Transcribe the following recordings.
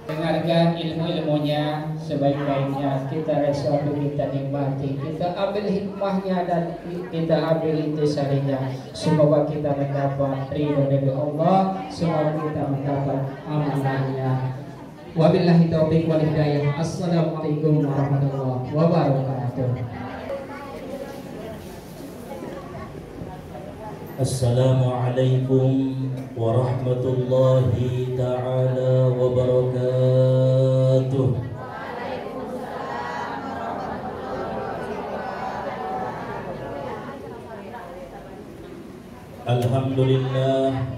Dengarkan ilmu-ilmunya sebaik-baiknya, kita resapi, kita nikmati, kita ambil hikmahnya dan kita ambil intisarinya. Semoga kita mendapat ridho dari Allah, semoga kita mendapat amanahnya. Wabillahi taufiq wal hidayah. Assalamualaikum warahmatullahi wabarakatuh. Assalamualaikum warahmatullahi ta'ala wabarakatuh. Alhamdulillah,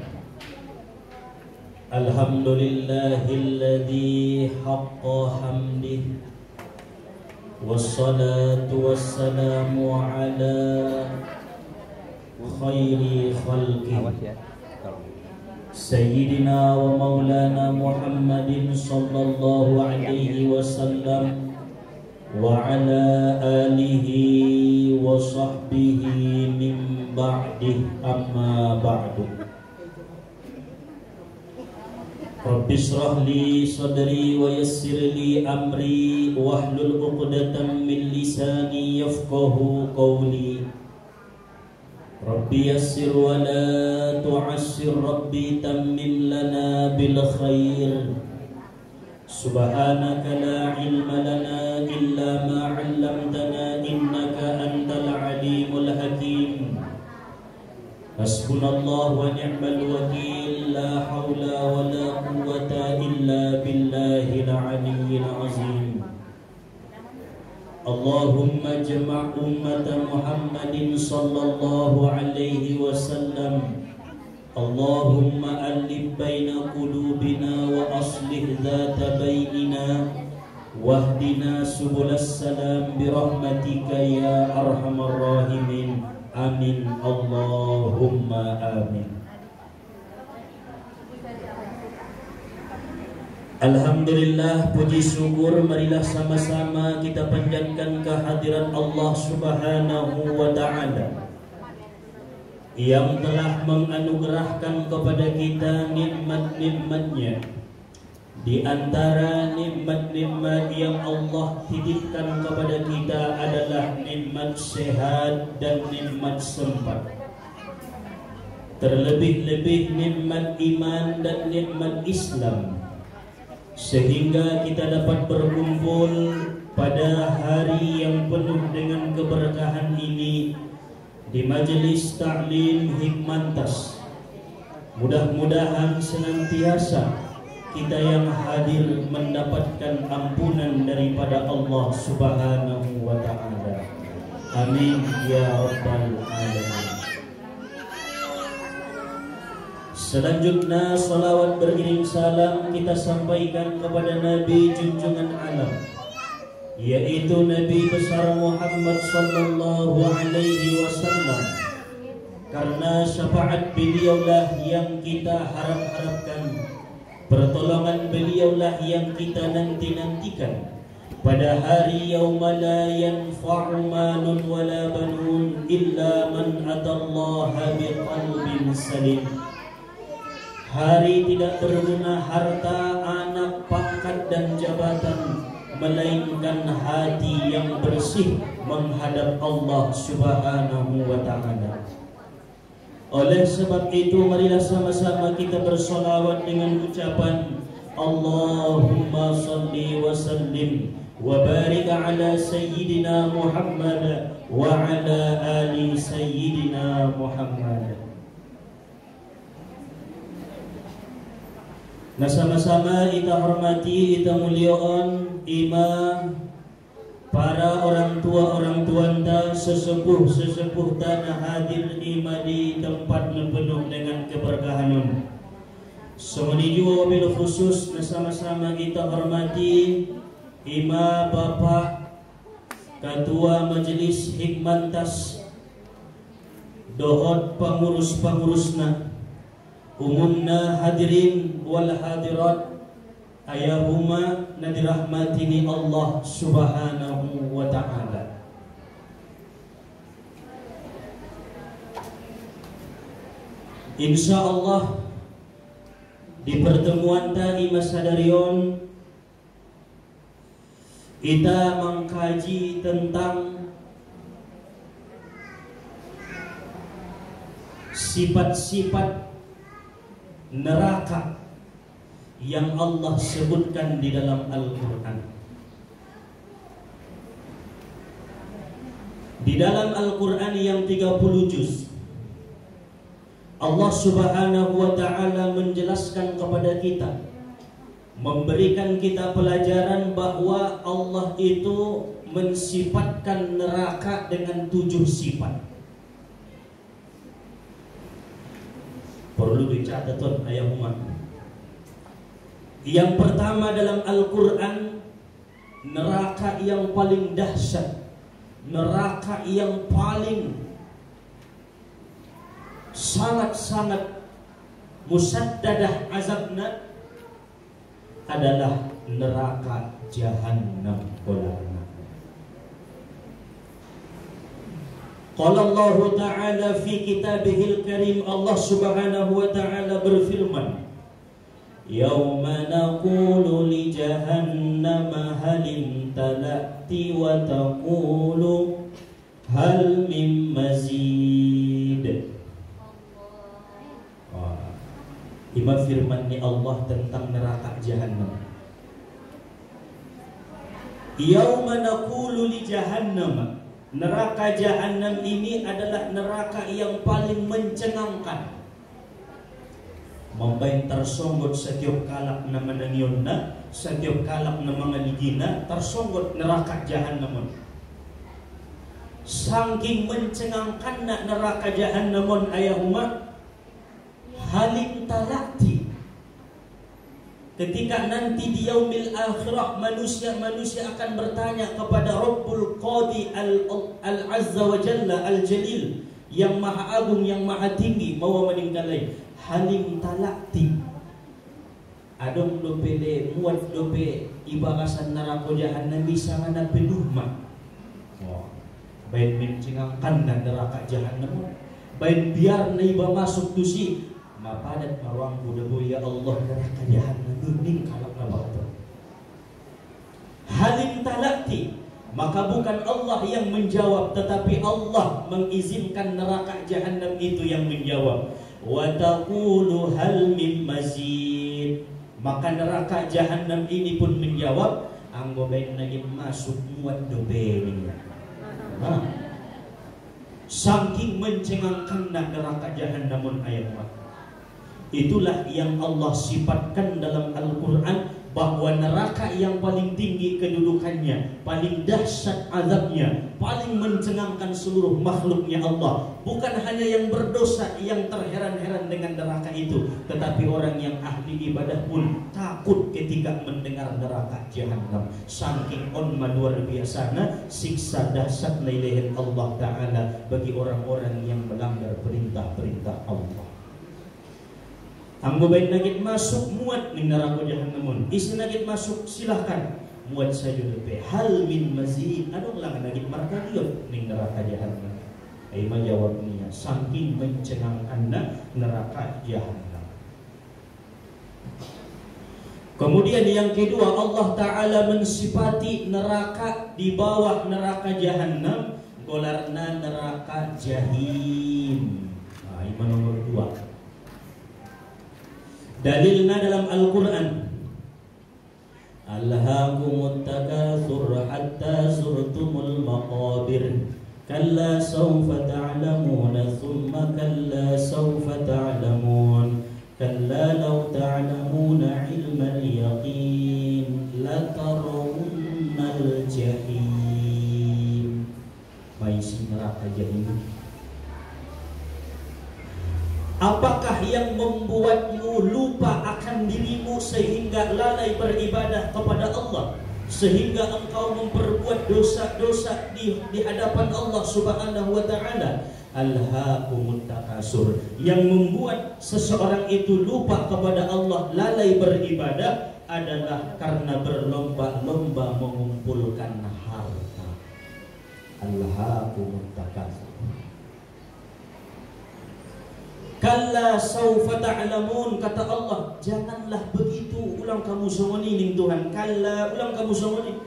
alhamdulillahilladzi haqqa hamdih, wassalatu wassalamu ala khairi khalqi Sayyidina wa maulana Muhammadin sallallahu alaihi wasallam wa ala alihi wa sahbihi min ba'dih, amma ba'du. Rabbi shrah li sadri wa yassir li amri wahlul 'uqdatam min lisani yafqahu qawli. Rabbi yassir wa la tu'assir, Rabbi tammim lana bil khair. Subhanaka la ilma lana illa ma 'allamtana innaka antal alimul hakim. Hasbunallahu wa ni'mal wakil, la haula wa la quwwata illa billahil aliyyil azim. Allahumma jama' ummata Muhammadin sallallahu alaihi wasallam. Allahumma alif baina qulubina wa aslih dhata bainina wahdina subulas salam birahmatika ya arhamar rahimin. Amin Allahumma amin. Alhamdulillah, puji syukur marilah sama-sama kita panjatkan kehadiran Allah Subhanahu wa ta'ala yang telah menganugerahkan kepada kita nikmat-nikmatnya. Di antara nikmat-nikmat yang Allah titipkan kepada kita adalah nikmat sehat dan nikmat sempat. Terlebih-lebih nikmat iman dan nikmat Islam, sehingga kita dapat berkumpul pada hari yang penuh dengan keberkahan ini di majelis ta'lim Hikmantas. Mudah-mudahan senantiasa kita yang hadir mendapatkan ampunan daripada Allah Subhanahu wa ta'ala. Amin ya rabbal alamin. Selanjutnya salawat beriring salam kita sampaikan kepada Nabi junjungan alam, yaitu Nabi besar Muhammad sallallahu alaihi wasallam. Karena syafaat beliaulah yang kita harap-harapkan, pertolongan beliaulah yang kita nanti-nantikan pada hari yauma la yanfa'u malun wala banun illa man atallaha biqalbin salim. Hari tidak berguna harta, anak, pangkat dan jabatan, melainkan hati yang bersih menghadap Allah Subhanahu wa ta'ala. Oleh sebab itu marilah sama-sama kita bersolawat dengan ucapan Allahumma salli wa sallim wa barik ala sayyidina Muhammad wa ala ali sayyidina Muhammad. Nah, sama-sama kita hormati, kita muliakan imam, para orang tua anda, sesepuh tanah hadir imam di tempat penuh dengan keberkahan. Semeni juga wabil khusus, nah sama-sama kita hormati imam bapak ketua majelis Hikmantas, dohot pengurus-pengurusna, umumna hadirin wal hadirat, ayahuma nadirahmatini Allah Subhanahu wa ta'ala. Insya Allah di pertemuan tadi Mas Hadarion kita mengkaji tentang sifat-sifat neraka yang Allah sebutkan di dalam Al-Quran. Di dalam Al-Quran yang 30 juz, Allah Subhanahu wa ta'ala menjelaskan kepada kita, memberikan kita pelajaran bahwa Allah itu mensifatkan neraka dengan 7 sifat. Perlu dicatat ayat umat. Yang pertama dalam Al-Quran, neraka yang paling dahsyat, neraka yang paling sangat-sangat musaddadah azabna adalah neraka Jahannam. Qala Allah Ta'ala fi kitabihil karim, Allah Subhanahu wa ta'ala berfirman, Yawma naqulu li jahannama halim talati wa taqulu hal min mazid. Ima firman ni Allah tentang neraka Jahannam. Yauma naqulu li Jahannam. Neraka Jahannam ini adalah neraka yang paling mencengangkan. Mambain tersonggot setiap kalak na manangyonna, setiap kalak na mangaligina, tersonggot neraka Jahannam. Saking mencengangkan na neraka Jahannam ayahuma, halim talati, ketika nanti di yaumil akhirah manusia akan bertanya kepada Rabbul Qadi al-Azza wa Jalla al-Jalil, yang maha agung, yang maha tinggi, mawa meninggalai, halim talati, adong dope de muat dope ibarasan neraka Jahannam bisa mana penuhma. Baik mencengangkan dan neraka Jahannam, baik biar naiba masuk tusi mapadat marwang budabu ya Allah neraka Jahannam nuning kalak labak. Halim talati, maka bukan Allah yang menjawab, tetapi Allah mengizinkan neraka Jahannam itu yang menjawab. Wa taqulu hal min mazid, maka neraka Jahannam ini pun menjawab, anggo baik lagi masuk muat dobe ini. Saking mencengangkan neraka Jahannam ayat. Itulah yang Allah sifatkan dalam Al-Quran, bahwa neraka yang paling tinggi kedudukannya, paling dahsyat azabnya, paling mencengangkan seluruh makhluknya Allah. Bukan hanya yang berdosa yang terheran-heran dengan neraka itu, tetapi orang yang ahli ibadah pun takut ketika mendengar neraka Jahannam. Saking onma luar biasana siksa dahsyat lailahin Allah Ta'ala bagi orang-orang yang melanggar perintah-perintah Allah. Anggo baik nagit masuk muat ning neraka Jahannam. Isi nagit masuk silahkan muat saja lebih. Hal min mazid, adong lang nagit markadiot ning neraka Jahannam. Ay majawab niya, saking mencengangkan neraka Jahannam. Kemudian yang kedua, Allah Ta'ala mensifati neraka di bawah neraka Jahannam, golarna neraka Jahim. Nah, ini nomor 2. Dalilnya dalam Al-Quran, Alhaakumut takatsur hatta zurtumul maqabir, kalla sawfa ta'lamuna thumma kalla sawfa ta'lamun, kalla law ta'lamuna ilmal yaqin latarawunnal jahim. Maisi neraka Jahim. Apakah yang membuatmu lupa akan dirimu sehingga lalai beribadah kepada Allah, sehingga engkau memperbuat dosa-dosa di hadapan Allah Subhanahu wa Ta'ala? Alhaakumut takatsur, yang membuat seseorang itu lupa kepada Allah, lalai beribadah, adalah karena berlomba-lomba mengumpulkan harta. Alhaakumut takatsur. Kalla saufa ta'lamun, kata Allah, janganlah begitu ulang kamu songoni ning Tuhan. Kalla ulang kamu songoni,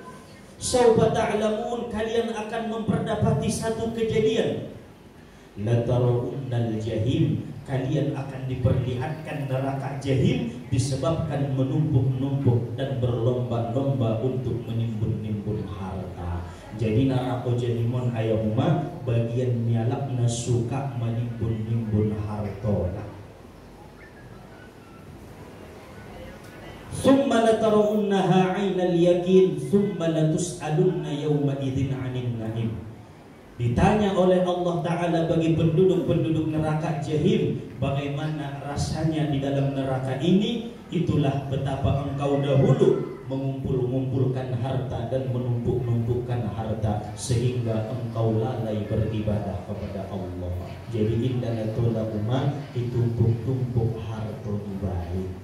Saufa ta'lamun, kalian akan memperdapati satu kejadian. La tarawunnal jahim, kalian akan diperlihatkan neraka jahim disebabkan menumpuk-numpuk dan berlomba-lomba untuk menimbun-nimbun harta. Jadi neraka jahimun ayahuma bagian nyalakna suka menimbun-nimbun harta. Thumma latarawunnaha 'ainal yaqin thumma latus'alunna yawma idzin 'anil na'im. Ditanya oleh Allah Ta'ala bagi penduduk-penduduk neraka jahim, bagaimana rasanya di dalam neraka ini. Itulah betapa engkau dahulu mengumpul-ngumpulkan harta dan menumpuk-numpukkan harta sehingga engkau lalai beribadah kepada Allah. Jadi indanatul umma ditumpuk-tumpuk harta baik.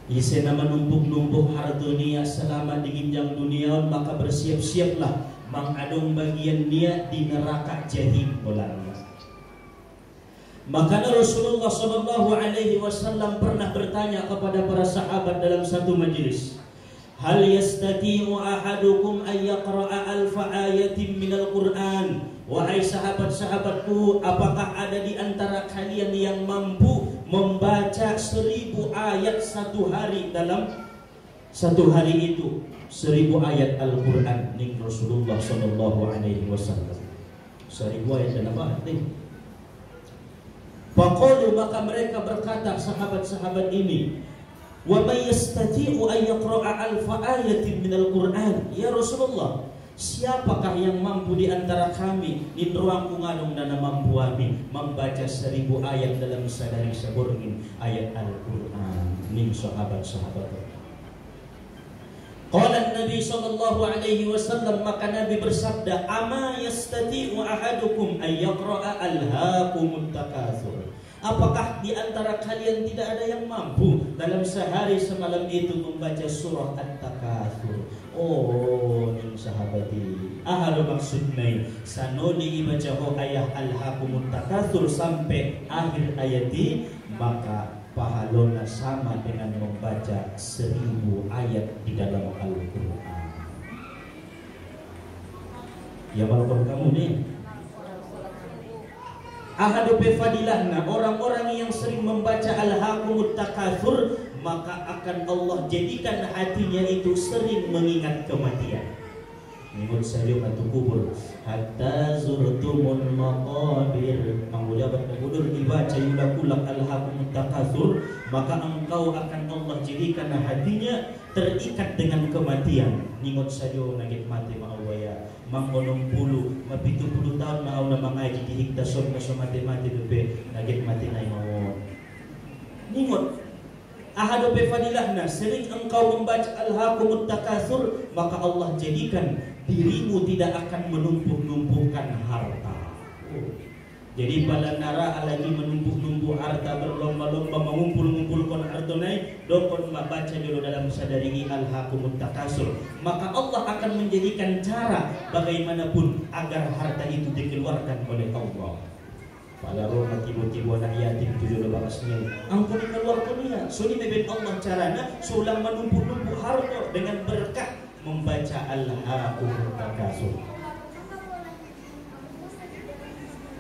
Isi nama numpuk-numpuk harta dunia selama di ginjang dunia, maka bersiap-siaplah mengadung bagian dia di neraka jahim ularnya. Maka Rasulullah SAW pernah bertanya kepada para sahabat dalam satu majelis, hal yastati'u ahadukum an yaqra'a alfa ayatin minal Qur'an. Wahai sahabat-sahabatku, apakah ada di antara kalian yang mampu membaca 1000 ayat satu hari dalam satu hari itu? 1000 ayat Al-Quran ning Rasulullah SAW. 1000 ayat dalam apa? Faqalu, maka mereka berkata sahabat-sahabat ini, wa may yastati'u an yaqra'a alfa ayatin minal Qur'an. Ya Rasulullah, siapakah yang mampu di antara kami di ruang kungalung dan mampu kami membaca 1000 ayat dalam sadari saburgin ayat Al-Quran ning sahabat-sahabat. Qala Nabi sallallahu alaihi wasallam, maka Nabi bersabda, ama yastati'u ahadukum an yaqra'a alhaakumut takatsur. Apakah di antara kalian tidak ada yang mampu dalam sehari semalam itu membaca surah At-Takatsur? Oh, ning sahabati. Ahal maksudnya sanodi ibaca ayat alhaakumut takatsur sampai akhir ayat, maka pahalona sama dengan membaca 1000 ayat di dalam Al-Quran. Ya walaupun kamu nih ahadu befadilahna, orang-orang yang sering membaca alhaakumut takatsur, maka akan Allah jadikan hatinya itu sering mengingat kematian. Menurut saya atau kubur hatta zurtumul maqabir, mengujabat kudur dibaca yulakulak alhaakumut takatsur, maka engkau akan Allah jadikan hatinya terikat dengan kematian. Ningot sayo nagit mati maawaya manggonong puluh mapitu puluh tahun maaw na mangaji dihigdason na mati dupe nagit mati na imawon. Ningot ahadu befadilahna, sering engkau membaca alhaakumut takatsur, maka Allah jadikan dirimu tidak akan menumpuk-numpukkan harta. Jadi pada nara lagi menumpuk-numpuk harta, berlomba-lomba mengumpul-ngumpulkan harta naik, dokon membaca dulu dalam sadari alhaakumut takatsur, maka Allah akan menjadikan cara bagaimanapun agar harta itu dikeluarkan oleh Allah. Pada rumah tiba-tiba nak yatim 17 angkau dikeluarkan dia. So ini bebet Allah caranya sulang menumpuk-numpuk harta dengan berkah membaca alhaakumut takatsur.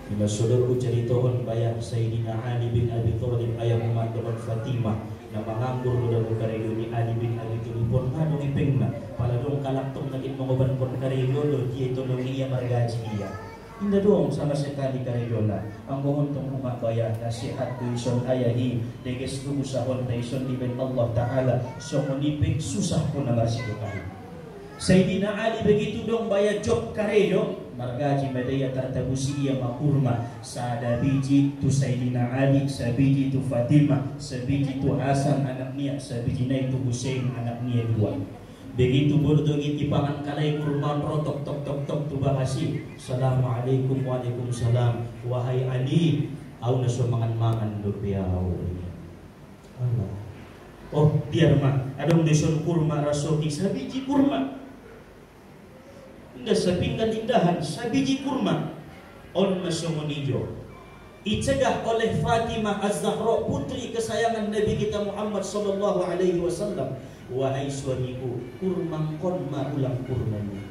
Bila saudaraku ceritakan bayar Sayyidina Ali bin Abi Thalib ayah memantukan Fatimah na manganggur dalam karyo ni Ali bin Abi Thalib pun ngadong ipengna pala dong kalaktong naging mangoban pun karyo do dia tolong iya margaji iya. Indah dong sama sekali karyo na ang guntong umabaya nasihat tuison ayahi deges usahon taison ibn Allah Ta'ala so munipig susah ko na masikukahin. Sayyidina Ali begitu dong bayar job karyo margaji madaya tartabusi iya makurma sada biji tu Sayyidina Ali, sabiji tu Fatimah, sabiji tu Hasan anak niya, sabiji na itu Hussein anak niya dua. Begitu berdogit ipangan kalay kurma rotok tok tok tok tu bahasi. Assalamualaikum waalaikumsalam. Wahai Ali, au na sumangan-mangan do piao. Allah. Oh, biar mah adong deson kurma rasoki sabiji kurma. Indah sapinggan indahan sabiji kurma on masomonijo dicegah oleh Fatimah Az-Zahra, putri kesayangan Nabi kita Muhammad sallallahu alaihi wasallam. Wahai suamiku, kurma konma ulang kurmanya.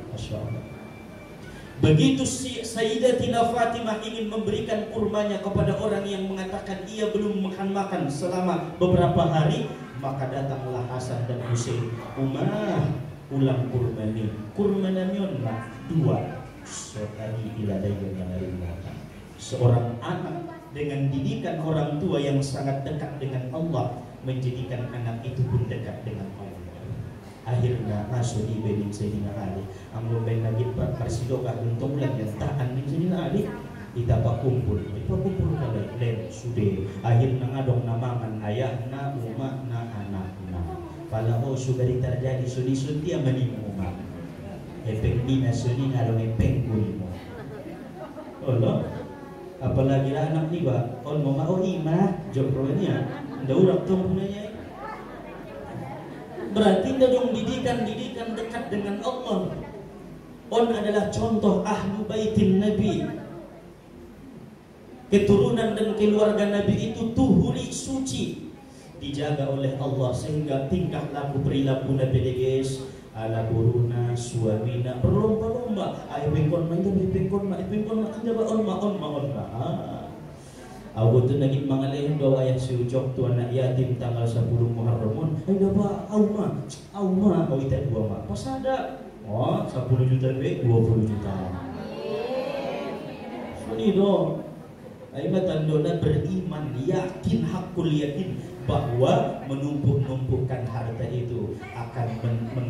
Masya Allah. Begitu Sayyidatina Fatimah ingin memberikan kurmanya kepada orang yang mengatakan ia belum makan selama beberapa hari, maka datanglah Hasan dan Husain. Umar, ulang kurmani. Kurmananyon lah dua. Sotari iladayun yang seorang anak dengan didikan orang tua yang sangat dekat dengan Allah menjadikan anak itu pun dekat dengan Allah. Akhirnya masuk di bening Sayyidina Ali. Ambil ben lagi persidokah untung lang yang tahan di Sayyidina Ali. Kita pak kumpul kali len sude. Akhirnya ngadong namangan ayahna, umakna, anakna. Kalau sugari terjadi sudi dia menimu umak. Epeng mina sudi ngadong epeng kulimo. Allah. Apalagi lah anak ni ba, on mau imah jokronya. Nda urang tumpunanya. Berarti dong didikan dekat dengan Allah. On adalah contoh ahlu baitin Nabi. Keturunan dan keluarga Nabi itu tuhuri suci, dijaga oleh Allah sehingga tingkah laku perilaku Nabi guys ala buruna suamina berlomba-lomba. Ayo pengkon anda ba on ma. Aku tu naging mga lehong gawa yang si Ucok tu anak yatim tanggal 10 Muharramun. Ay ba, auma, o itan dua ma. Pasada, 10 juta lebih, 20 juta. Sunido, ay matando na beriman, yakin, hakul yakin bahwa menumpuk-numpukkan harta itu akan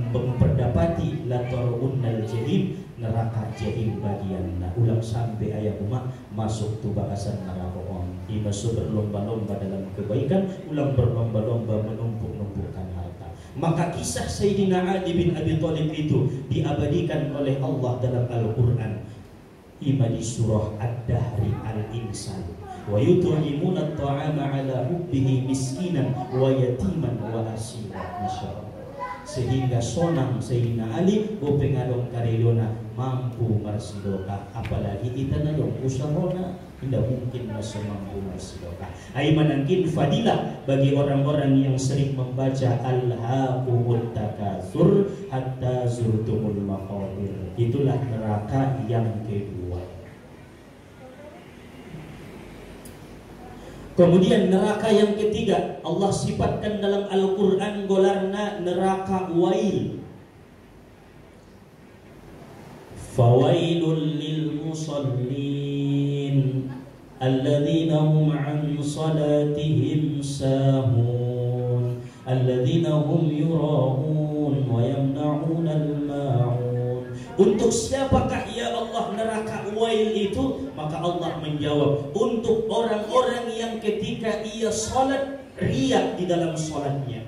memperdapati latar'unnal jahim, neraka jahim bagian. Nah, ulang sampai ayat umat masuk tu bakasan neraka on. Dimasuk berlomba-lomba dalam kebaikan, ulang berlomba-lomba menumpuk-numpukkan harta. Maka kisah Sayyidina Ali bin Abi Thalib itu diabadikan oleh Allah dalam Al-Quran. Ima di surah Ad-Dahri Al-Insan. Wa yut'imuna at-ta'ama 'ala hubbihi miskinan wa yatiman wa asira. Masyaallah. Sehingga sonang Sayyidina Ali o pengadong karilona mampu marsidoka, apalagi kita na dong usahona tidak mungkin masih mampu marsidoka. Ay manangkin fadilah bagi orang-orang yang sering membaca Alhaakumut Takatsur hatta zurtumul maqabir. Itulah neraka yang kedua. Kemudian neraka yang ketiga Allah sifatkan dalam Al-Quran golarna neraka wail. Fawailul lil musallin alladzina hum an salatihim sahun alladzina hum yura'un wa yamna'un al-ma'un. Untuk siapakah ya Allah neraka wail itu? Maka Allah menjawab, untuk orang-orang yang ketika ia salat riak di dalam salatnya.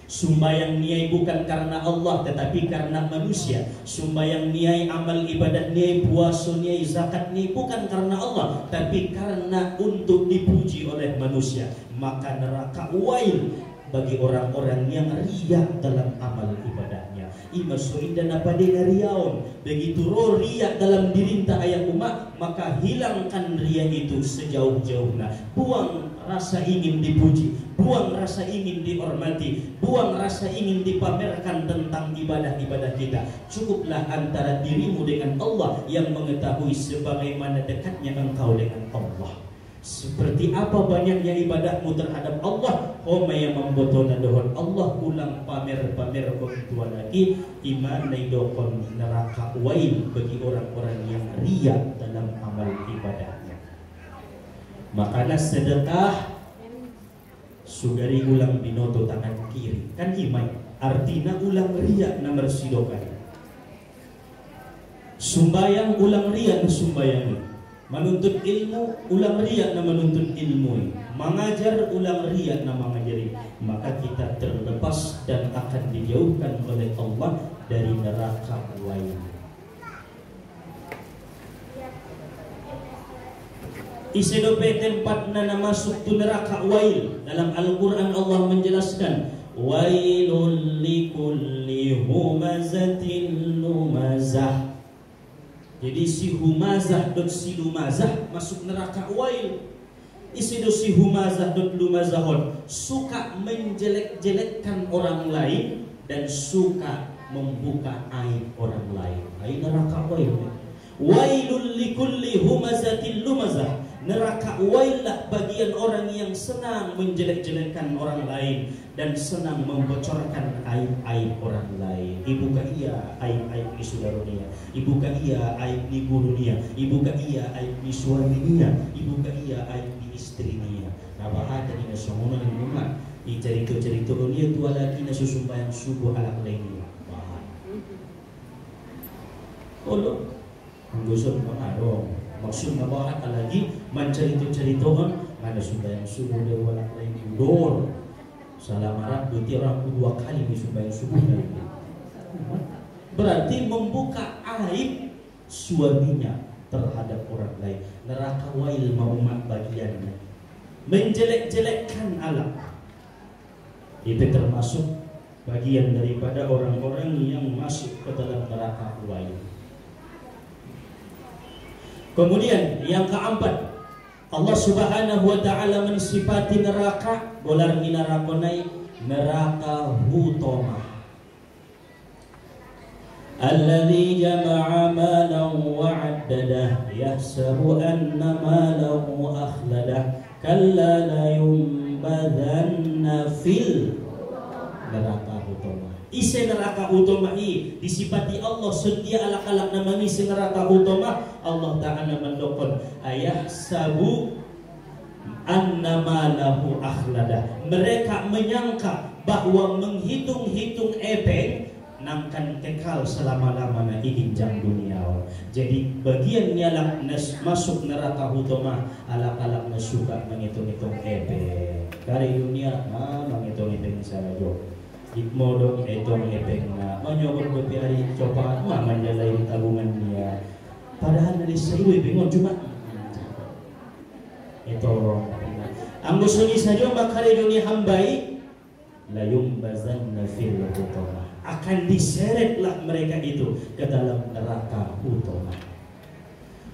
Sumbayang niai bukan karena Allah tetapi karena manusia. Sumbayang niai, amal ibadah niai, puasa niai, zakat niai bukan karena Allah tapi karena untuk dipuji oleh manusia. Maka neraka wail bagi orang-orang yang riak dalam amal ibadahnya. Imasuin dan apa dia riaun. Begitu roh riak dalam dirinta ayat umat, maka hilangkan riak itu sejauh-jauhnya. Buang rasa ingin dipuji, buang rasa ingin dihormati, buang rasa ingin dipamerkan tentang ibadah-ibadah kita. Cukuplah antara dirimu dengan Allah yang mengetahui sebagaimana dekatnya engkau dengan Allah. Seperti apa banyaknya ibadahmu terhadap Allah, Homa yang membotona dohon Allah ulang pamer-pamer bertua lagi. Iman naidokon neraka wail bagi orang-orang yang riak dalam amal ibadahnya. Makanya sedekah sugari ulang binoto tangan kiri kan iman, artinya ulang riak nomor sidokan. Sumbayang ulang riak na sumbayang. Menuntut ilmu ulang riak na menuntut ilmu, mengajar ulang riak na mengajari. Maka kita terlepas dan akan dijauhkan oleh Allah dari neraka wail. Isedope tempat na masuk tu neraka wail. Dalam Al-Quran Allah menjelaskan, wailul likulli humazatin lumazah. Jadi si Humazah dan si Lumazah masuk neraka Wail. Isi do si Humazah dan Lumazahon suka menjelek-jelekkan orang lain dan suka membuka aib orang lain. Aib neraka Wail. Wailul likulli humazatin lumazah. Neraka Wail lah bagian orang yang senang menjelek-jelekkan orang lain dan senang membocorkan aib-aib orang lain. Ibu ka iya aib-aib ni saudara niya, ibu ka iya aib ni guru niya, ibu ka iya aib ni suami niya, ibu ka iya aib ni istri niya. Nabahata ni nasungunan ng umat. Icerito-cerito niya tu lagi na susumbayang subuh alak lain niya. Bahan. Olo, ang gusto mo dong. Maksud nabahat lagi mencerita-ceritakan ada sudah yang subuh dari walang lain udor. Salah marah berarti orang dua kali di subuh yang subuh lagi. Berarti membuka aib suaminya terhadap orang lain. Neraka Wail maumat bagiannya. Menjelek-jelekkan alam. Itu termasuk bagian daripada orang-orang yang masuk ke dalam neraka Wail. Kemudian yang keempat, Allah Subhanahu wa taala mensifati neraka bolar minarakonai neraka hutama. Alladzi jama'a malan wa 'addadah yahsabu anna malahu akhladah kalla la yunbadanna fil neraka hutama. Isi neraka utama disifati Allah sedia alak-alak namanya isi neraka utama. Allah Ta'ala mendokon ayah sabu annama lahu akhladah. Mereka menyangka bahwa menghitung-hitung ebeng nangkan kekal selama-lamanya di hinjang dunia. Jadi bagian nyalak masuk neraka utama alak-alak suka menghitung-hitung ebeng. Dari dunia menghitung-hitung saja. Modong etong epeng na menyokot bepiari coba menjalai tabungan dia. Padahal dari seribu bingung cuma itu ang gusto ni saja makare dunia hambai layum bazan nafil utama akan diseretlah mereka itu ke dalam neraka utama.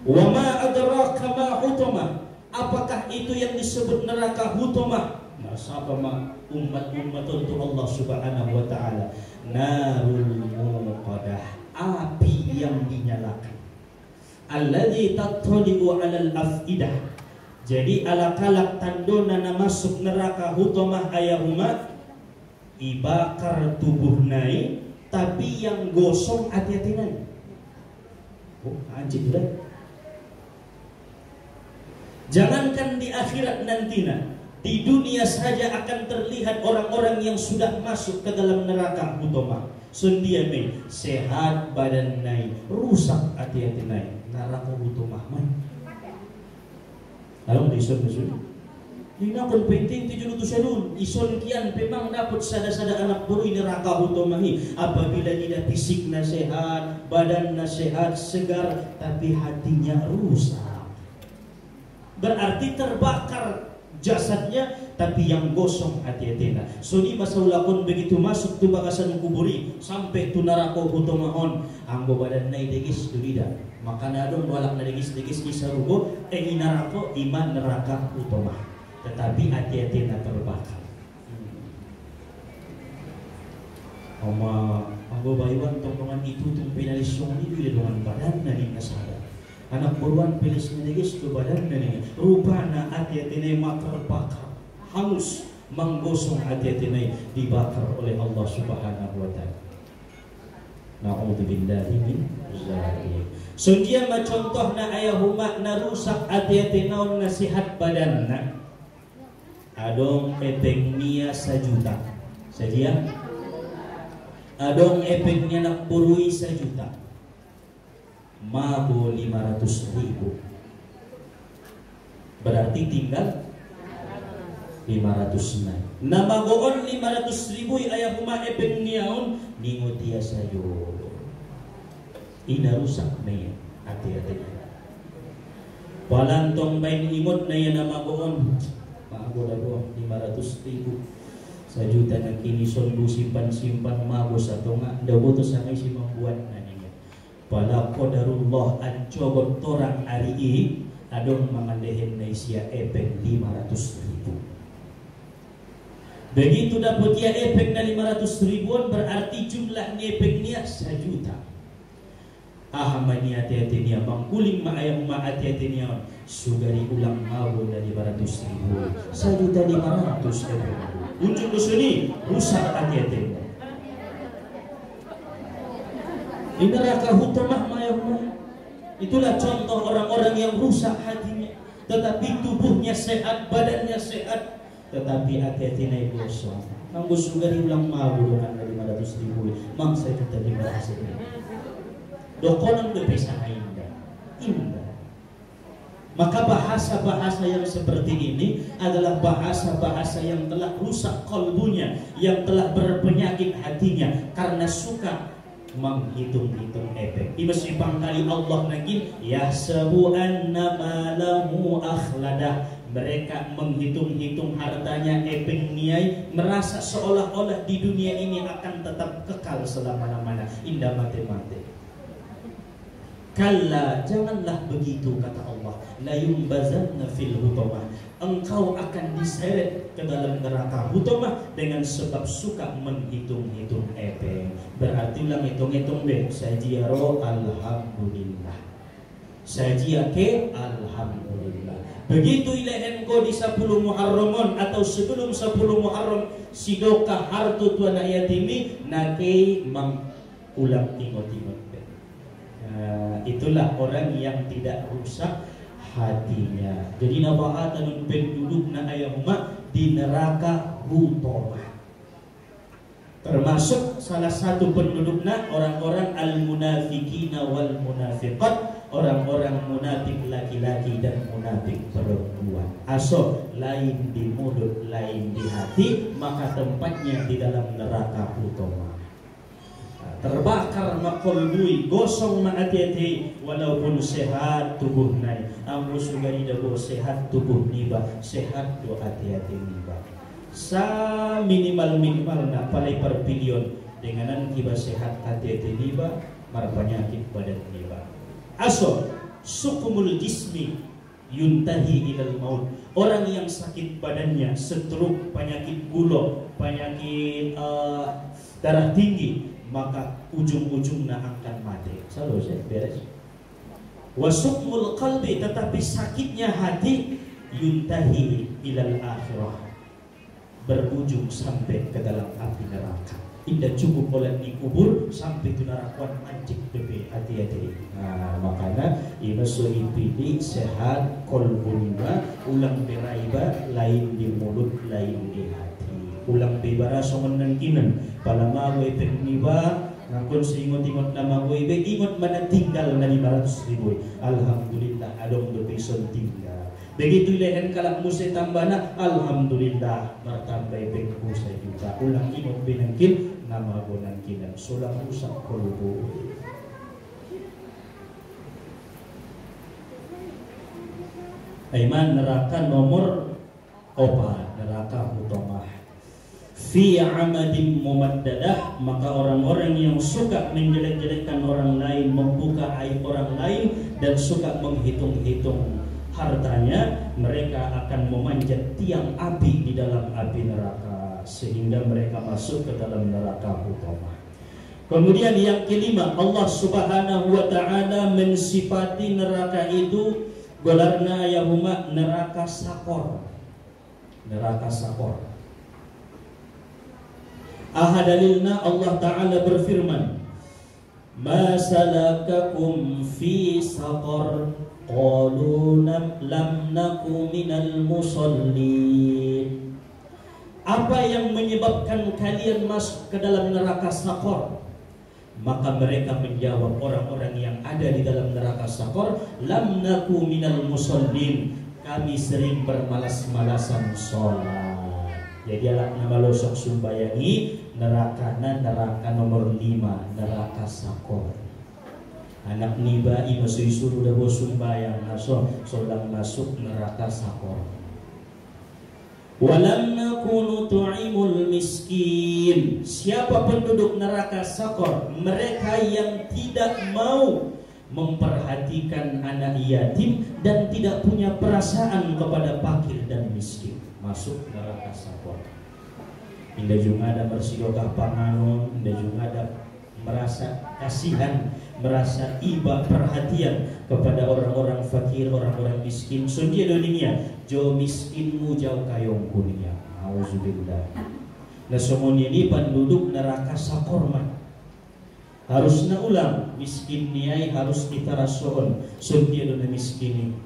Wa ma adraka ma utama. Apakah itu yang disebut neraka utama? Nasabama umat-umat untuk Allah Subhanahu wa taala. Narul muqadah, api yang dinyalakan. Alladzi tattali'u 'alal afidah. Jadi alak-alak tandona na masuk neraka hutamah ayahuma ibakar tubuh nai tapi yang gosong hati-hatinan. Oh, anjing dah. Jangankan di akhirat nantinya, di dunia saja akan terlihat orang-orang yang sudah masuk ke dalam neraka utama. Sundia mai sehat badan nai, rusak hati-hati nai. Neraka utama mai. Lalu disusun. Ini pun penting 700 tahun. Ison kian memang dapat sada-sada anak buru neraka utama hi. Apabila tidak fisiknya sehat, badannya sehat, segar, tapi hatinya rusak. Berarti terbakar jasadnya tapi yang gosong hati-hatinya. So di masa ulakon begitu masuk tu bakasan kuburi sampai tu neraka hutomahon anggo badan nai degis dulida. Maka nadong walak na degis isarugo neraka iman neraka hutomah. Tetapi hati-hatinya terbakar. Anggo bayuan tongkongan itu tung pinalisong itu dengan badan nani nasada. Anak buruan pilis menegis ke badan dan rupana hati-hati mak terbakar, hangus, menggosong hati-hati dibakar oleh Allah Subhanahu wa taala. Na'udzubillahi min dzalik. So dia contohna ayahuma na rusak hati-hati naon nasihat badanna. Adong epeng nia sajuta. Sadia. Adong epengnya nak burui sajuta. Mabo 500.000. Berarti tinggal 500 na. Namagoon 500.000 ayahuma epeng niyaon ningot dia sayo. Inarusak na yan. Hati-hati na. Palantong may ingot na yan namagoon. Maago na po 500.000. Sa juta ng kinison simpan-simpan mabo sa tunga. Daw to sa may simang buwan na niya. Pada qadarullah ancogot torang hari ini adong mangandehen naisia epeng 500.000. Begitu dapat ya epeng na 500.000 berarti jumlah epengnya 1 juta. Ahamani hati-hati niya mangkuling maayang hati-hati niya sugari ulang mawo na 500.000 1.500.000 epeng. Ujung kesini rusak hati-hati. Di neraka hutamah mayamah. Itulah contoh orang-orang yang rusak hatinya, tetapi tubuhnya sehat, badannya sehat, tetapi hati-hati naik dosa. Nanggo sugari ulang mabu dengan 500.000, mangsa kita dibahas ini. Dokonan berpisah indah. Maka bahasa-bahasa yang seperti ini adalah bahasa-bahasa yang telah rusak kalbunya, yang telah berpenyakit hatinya karena suka menghitung-hitung efek. Ibas pangkali Allah nagin yahsabu anna malahu akhladah. Mereka menghitung-hitung hartanya efek niai, merasa seolah-olah di dunia ini akan tetap kekal selama-lamanya. Indah mati-mati. Kalla, janganlah begitu kata Allah. La yumbazanna fil hutamah. Engkau akan diseret ke dalam neraka hutamah dengan sebab suka menghitung-hitung epeng. Berarti ulang hitung-hitung deh. Sajiyaro alhamdulillah. Sajiyake alhamdulillah. Begitu ilahen ko di 10 Muharraman atau sebelum 10 Muharram sidoka hartu tuan ayatimi nake mang ulang tingot-tingot. Itulah orang yang tidak rusak hatinya. Jadi naba'atanun penduduk na ayahuma di neraka hutamah. Termasuk salah satu penduduknya orang-orang al-munafiqina wal munafiqat, orang-orang munafik laki-laki dan munafik perempuan. Aso lain di mulut, lain di hati, maka tempatnya di dalam neraka hutamah. Terbakar makolbui, gosong maatiati, walaupun sehat tubuh nai. Ambo sugari dabo sehat tubuh niba, sehat do hati-hati niba. Sa minimal na palay perpilion denganan kiba sehat hati-hati niba, marpanyakit badan niba. Aso sukumul jismi yuntahi ilal maut. Orang yang sakit badannya, stroke, penyakit gula, penyakit darah tinggi, maka ujung-ujungnya akan mati. Selalu saya beres. Wasukmul qalbi, tetapi sakitnya hati yuntahi ilal akhirah, berujung sampai ke dalam api neraka. Tidak cukup oleh dikubur sampai ke neraka anjing bebe hati-hati. Nah, makanya imasu ipidi sehat kolbuniba ulang beraiba lain di mulut lain di hati. Ulang bebara songon nang kinan pala magoy pekniba ngakon sa ingot-ingot na magoy be ingot man tinggal na 500.000. Alhamdulillah adong bepeson tinggal. Begitu lehen kalak musay tambana alhamdulillah martambay pekku sa juta. Ulang ingot binangkin na magonan kinan sulang rusak kolbo. Aiman neraka nomor 4, neraka hutamah. Fi amadim mumaddadah, maka orang-orang yang suka menjelek-jelekkan orang lain, membuka aib orang lain dan suka menghitung-hitung hartanya, mereka akan memanjat tiang api di dalam api neraka sehingga mereka masuk ke dalam neraka hutamah. Kemudian yang kelima, Allah Subhanahu wa taala mensifati neraka itu gelarna yahuma neraka sakor. Neraka sakor. Ahadalilna Allah Ta'ala berfirman, ma salakakum fi saqar qalu lam naku minal musallin. Apa yang menyebabkan kalian masuk ke dalam neraka saqar? Maka mereka menjawab, orang-orang yang ada di dalam neraka saqar, lam naku minal musallin, kami sering bermalas-malasan sholat. Jadi alat nama losok sumbayangi neraka nomor 5, neraka sakor. Anak niba imasui suruh dabo sumbayang aso solang masuk neraka sakor. Walam nakunu tu'imul miskin, miskin. Siapa penduduk neraka Sakor? Mereka yang tidak mau memperhatikan anak yatim dan tidak punya perasaan kepada fakir dan miskin. Masuk neraka Sakor. Indah juga ada bersidokah panganon, indah juga ada merasa kasihan, merasa iba perhatian kepada orang-orang fakir, orang-orang miskin. Sundia dunia, jo miskinmu jauh kayong kunia. Auzubillah. Nah semuanya ini penduduk neraka Sakor man. Harusnya ulang miskin niai harus kita rasakan sundia dunia miskin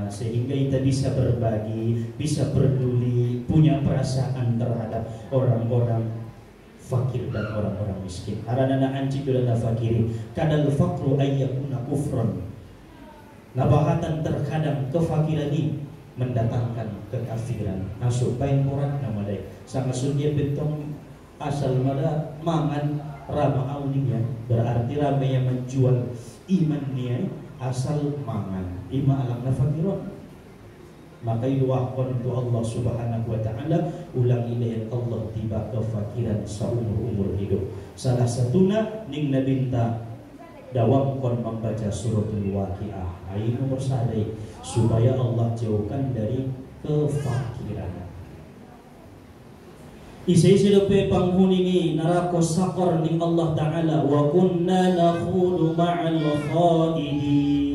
sehingga kita bisa berbagi, bisa peduli, punya perasaan terhadap orang-orang fakir dan orang-orang miskin. Aranana anci dulana fakiri kadal fakru ayyakuna kufron. Nabahatan terkadang kefakiran ini mendatangkan kekafiran. Masuk pain murat nama dai. Sama sundia betong asal mada mangan rama aulinya berarti rame yang menjual iman niai asal mangan ima alam nafakiron. Maka iluahkan tu Allah subhanahu wa ta'ala ulang ilayan Allah tiba kefakiran seumur-umur hidup. Salah satunya ning nabinta dawam kon membaca suratul waqiah ayat nomor 1 supaya Allah jauhkan dari kefakiran. Isi-isi dope panghuni neraka Sakor ning Allah Ta'ala wa kunna nakhudu ma'al khaidin.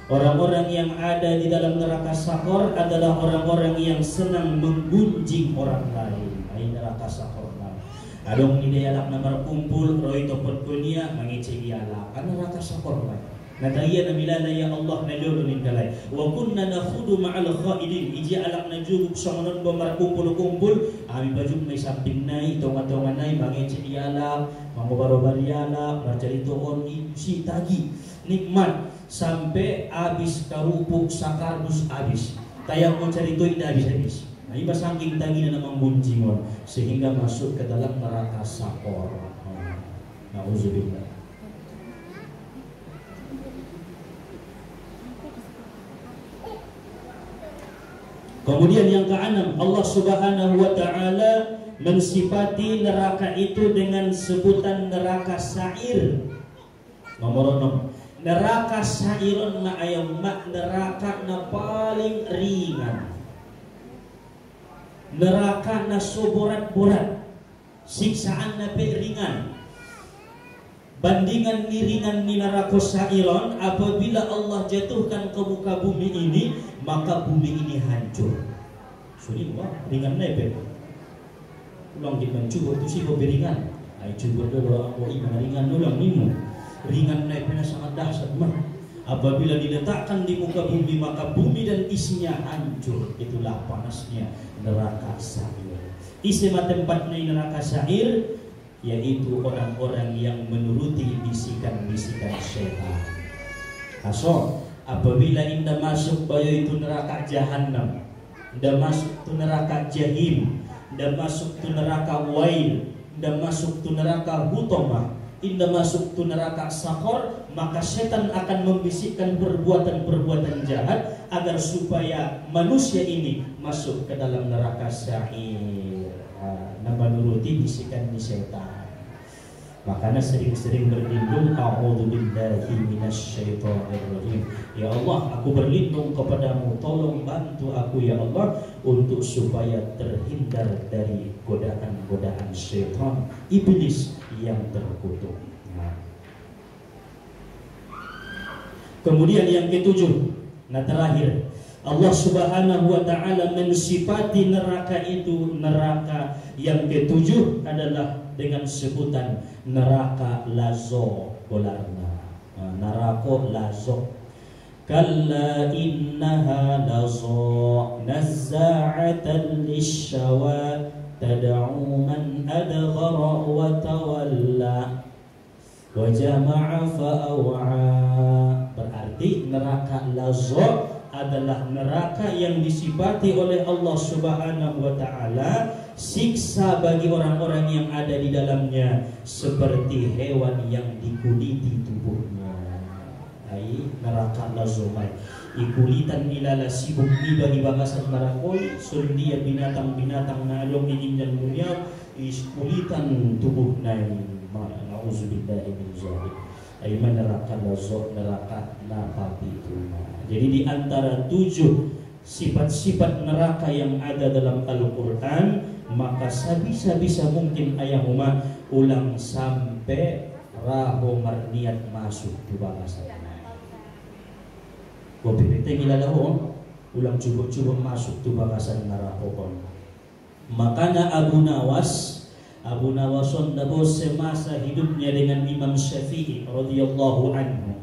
Orang-orang yang ada di dalam neraka Sakor adalah orang-orang yang senang menggunjing orang lain. Ay neraka Sakor na. Adong ini alak na berkumpul roy topot dunia mangicigi alak. Kan neraka Sakor na. Nadaya na milala ya Allah na jolo ning kalay. Wa kunna nakhudu ma'al khaidin. Iji alak na juguk sa manon ba markumpul-kumpul. Ami bajug may samping nay, tonga-tonga nay mangicigi alak, mangobaro-bari alak, marcaritoon si tagi nikmat sampai habis karupuk sakardus habis tayang mau cari itu tidak habis-habis. Nah iba saking tagi na namang bunjingon sehingga masuk ke dalam neraka Sakor. Nauzubillah. Kemudian yang keenam, Allah Subhanahu wa ta'ala mensifati neraka itu dengan sebutan neraka Sa'ir. Nomor 6, neraka Sa'irun na ayam mak neraka na paling ringan, neraka na soborat-borat, siksaan na ringan. Bandingan ringan ni neraka Sa'irun apabila Allah jatuhkan ke muka bumi ini maka bumi ini hancur. Suri wah ringan na ulang di mencuba tu si beringan. Ai cuba dulu aku iman ringan ulang nimu. Ringan naiknya sangat dahsyat mah. Apabila diletakkan di muka bumi maka bumi dan isinya hancur. Itulah panasnya neraka Sa'ir. Isi tempatnya neraka Sa'ir yaitu orang-orang yang menuruti bisikan-bisikan syaitan. Asal apabila indah masuk bayo itu neraka Jahannam, indah masuk tu neraka Jahim, indah masuk tu neraka Wail, indah masuk tu neraka Hutomah, indah masuk tu neraka Sakor, maka setan akan membisikkan perbuatan-perbuatan jahat agar supaya manusia ini masuk ke dalam neraka Sa'ir. Menuruti bisikan di setan. Makanya sering-sering berlindung, a'udzubillahi minasyaitonir rajim. Ya Allah, aku berlindung kepadamu, tolong bantu aku ya Allah untuk supaya terhindar dari godaan-godaan syaitan iblis yang terkutuk. Kemudian yang ketujuh, nah terakhir, Allah Subhanahu wa ta'ala mensifati neraka itu, neraka yang ketujuh adalah dengan sebutan neraka lazo bolarna. Neraka lazo. Kalla innaha lazo nazza'atan lisyawa tad'u man adghara wa tawalla wa jama'a fa'aw'a. Berarti neraka lazo adalah neraka yang disifati oleh Allah Subhanahu wa ta'ala, siksa bagi orang-orang yang ada di dalamnya seperti hewan yang dikuliti tubuhnya. ai neraka lazomai ikulitan ilala sibuk tiba di bagasan marakoi sundia binatang-binatang na along ininjan dunia iskulitan tubuh nai na'udzubillahi min dzalik ai neraka lazom neraka napapi itu. Jadi di antara 7 sifat-sifat neraka yang ada dalam Al-Quran, maka sebisa mungkin ayahuma ulang sampai raho marniat masuk ke bagasan. Kopi bete gilalahon ulang cuba masuk ke bagasan neraka. Makanya Abu Nawason dabo semasa hidupnya dengan Imam Syafi'i radhiyallahu anhu.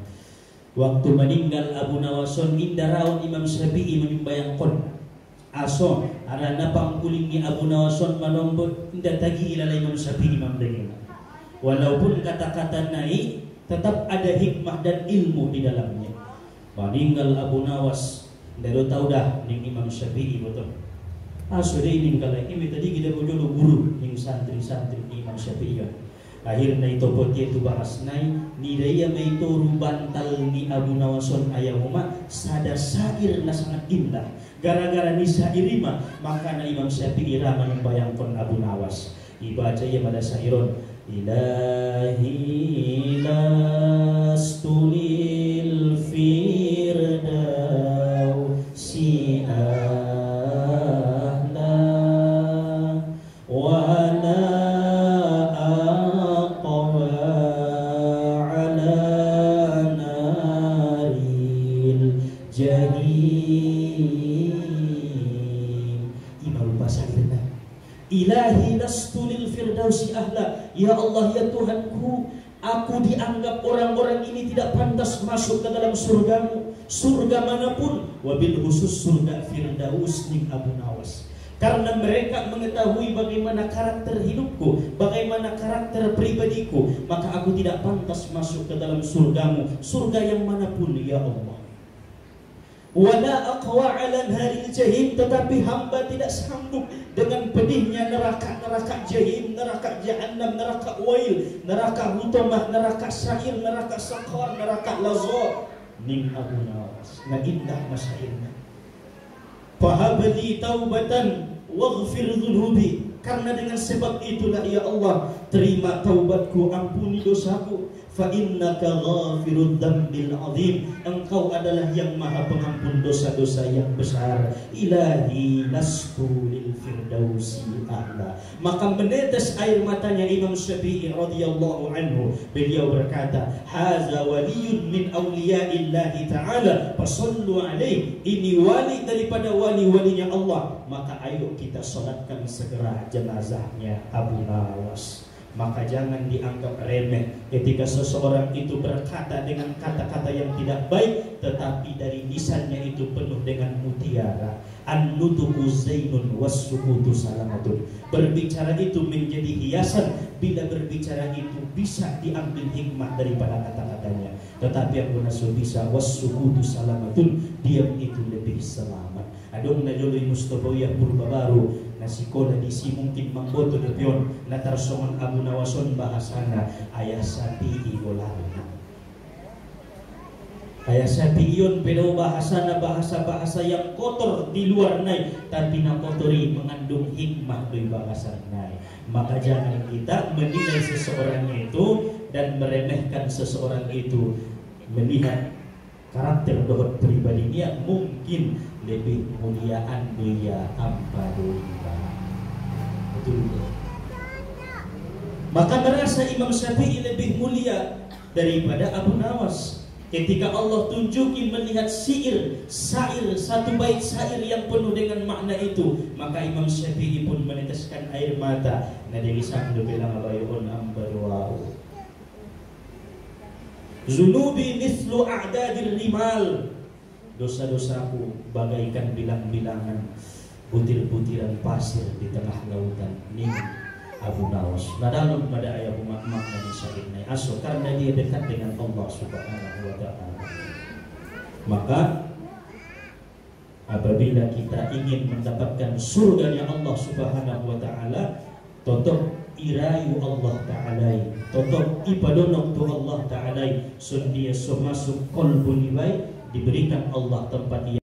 Waktu meninggal Abu Nawason indaraon Imam Syafi'i menimbayangkon aso arana pangkulingi Abu Nawason manombot indah tagi ilala Imam Syafi'i mamdengina. Walaupun kata-kata naik tetap ada hikmah dan ilmu di dalamnya. Meninggal Abu Nawas dari tahu dah ning Imam Syafi'i betul. Aso deh ning kalai ini tadi kita bojono guru ning santri-santri Imam Syafi'i. Akhirnya itu poti itu bahas nai nidaya itu bantal ni Abu Nawason ayahuma sada syair na sangat indah gara-gara ni syair maka na Imam Syafi'i ramai membayangkan Abu Nawas dibaca ya pada syairon ilahi lastu lil firdausi ahla wa Ilahi lastu lil firdausi ahla. Ya Allah, ya Tuhanku, aku dianggap orang-orang ini tidak pantas masuk ke dalam surgamu, surga manapun, wabil khusus surga Firdaus ning Abu Nawas. Karena mereka mengetahui bagaimana karakter hidupku, bagaimana karakter pribadiku, maka aku tidak pantas masuk ke dalam surgamu, surga yang manapun ya Allah. Wala aqwa 'ala naril jahim, tetapi hamba tidak sanggup dengan pedihnya neraka jahim, neraka jahannam, neraka wail, neraka hutamah, neraka sa'ir, neraka saqar, neraka lazza. Ning Abu Nawas na indah masyairna. Fahabli taubatan waghfir dhunubi. Karena dengan sebab itulah ya Allah, terima taubatku, ampuni dosaku. Fa innaka ghafirud dzambil azim, engkau adalah yang maha pengampun dosa-dosa yang besar. Ilahi lastu lil firdausi a'la. Maka menetes air matanya Imam Syafi'i radhiyallahu anhu. Beliau berkata, haza waliyun min awliyaillahi ta'ala fasallu alaihi. Ini wali daripada wali-walinya Allah, maka ayo kita salatkan segera jenazahnya Abu Nawas. Maka jangan dianggap remeh ketika seseorang itu berkata dengan kata-kata yang tidak baik, tetapi dari lisannya itu penuh dengan mutiara. An-nutuku zainun was-sukutu salamatun. Berbicara itu menjadi hiasan bila berbicara itu bisa diambil hikmah daripada kata-katanya. Tetapi yang benar bisa was-sukutu salamatun, diam itu lebih selamat. Adong na joloy Mustafawiyah Purba Baru nasikola di si mungkin mangboto de pion na tarsongon Abu Nawason bahasana ayah sapi ibolana. Ayah sapi iyon pero bahasana bahasa-bahasa yang kotor di luar nai, tapi na kotori mengandung hikmah dari bahasa nai. Maka jangan kita menilai seseorang itu dan meremehkan seseorang itu. Melihat karakter dohot pribadinya mungkin lebih muliaan dia ampadulillah. Betul. Maka merasa Imam Syafi'i lebih mulia daripada Abu Nawas. Ketika Allah tunjukin melihat syair satu bait syair yang penuh dengan makna itu, maka Imam Syafi'i pun meneteskan air mata. Nadiri sambil bilang abayun ambarwau. Zunubi mithlu a'dadir rimal. Dosa-dosaku bagaikan bilang-bilangan butir-butiran pasir di tengah lautan. Ning Abu Nawas. Nadalun pada ayat umat-umat dan syairnya aso karena dia dekat dengan Allah Subhanahu wa ta'ala. Maka apabila kita ingin mendapatkan surganya Allah Subhanahu wa ta'ala, tonton irayu Allah Ta'ala totok ibadonok tu Allah Ta'ala sun dia so masuk kolbu nibai diberikan Allah tempat ia